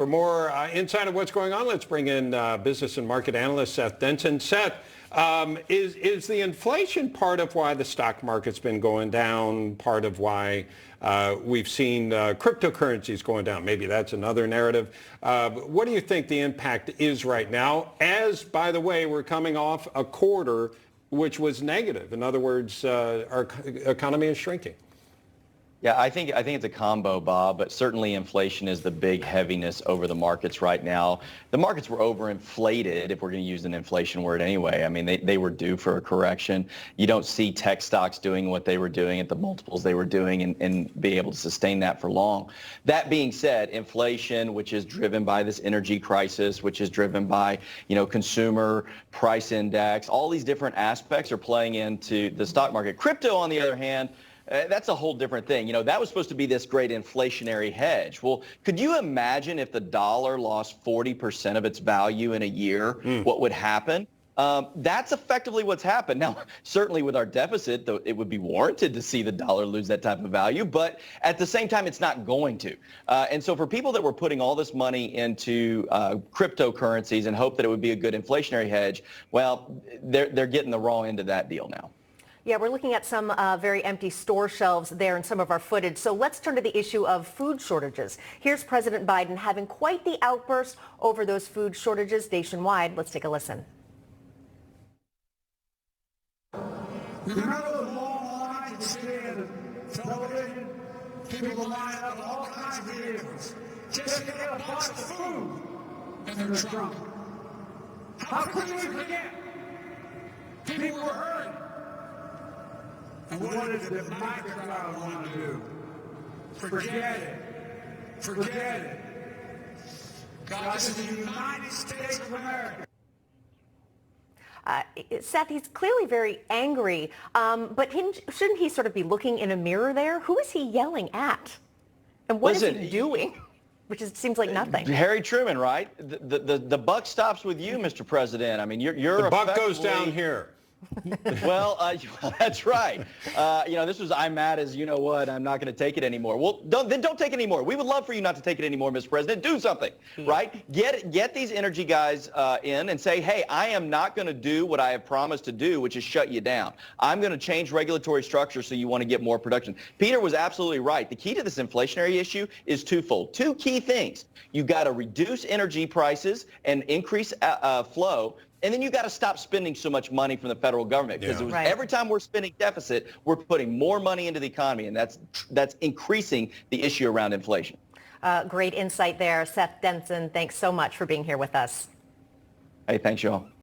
For more insight of what's going on, let's bring in business and market analyst Seth Denson. Seth, is the inflation part of why the stock market's been going down, part of why we've seen cryptocurrencies going down? Maybe that's another narrative. What do you think the impact is right now, as, by the way, we're coming off a quarter which was negative? In other words, our economy is shrinking. Yeah, I think it's a combo, Bob, but certainly inflation is the big heaviness over the markets right now. The markets were overinflated, if we're going to use an inflation word anyway. I mean, they were due for a correction. You don't see tech stocks doing what they were doing at the multiples they were doing and be able to sustain that for long. That being said, inflation, which is driven by this energy crisis, which is driven by, consumer price index, all these different aspects are playing into the stock market. Crypto, on the other hand, that's a whole different thing. That was supposed to be this great inflationary hedge. Well, could you imagine if the dollar lost 40% of its value in a year, what would happen? That's effectively what's happened. Now, certainly with our deficit, though, it would be warranted to see the dollar lose that type of value, but at the same time, it's not going to. And so for people that were putting all this money into cryptocurrencies and hope that it would be a good inflationary hedge, well, they're getting the wrong end of that deal now. Yeah, we're looking at some very empty store shelves there in some of our footage. So let's turn to the issue of food shortages. Here's President Biden having quite the outburst over those food shortages nationwide. Let's take a listen. Remember the long lines and stand television? People line up all kinds of vehicles just to get a box of food in their trunk. How could we forget? People were hurting. And what is it my crowd want to do? Forget it. Forget it. God, this is the United States of America. Seth, he's clearly very angry, but shouldn't he sort of be looking in a mirror there? Who is he yelling at? And what is he doing? Which seems like nothing. Harry Truman, right? The buck stops with you, Mr. President. I mean, you're the buck goes down here. Well, that's right. This was I'm mad as you know what. I'm not going to take it anymore. Well, don't take it anymore. We would love for you not to take it anymore, Mr. President. Do something, right? Get these energy guys in and say, hey, I am not going to do what I have promised to do, which is shut you down. I'm going to change regulatory structure so you want to get more production. Peter was absolutely right. The key to this inflationary issue is twofold. Two key things. You got to reduce energy prices and increase flow. And then you got to stop spending so much money from the federal government, because every time we're spending deficit, we're putting more money into the economy, and that's increasing the issue around inflation. Great insight there, Seth Denson. Thanks so much for being here with us. Hey, thanks, y'all.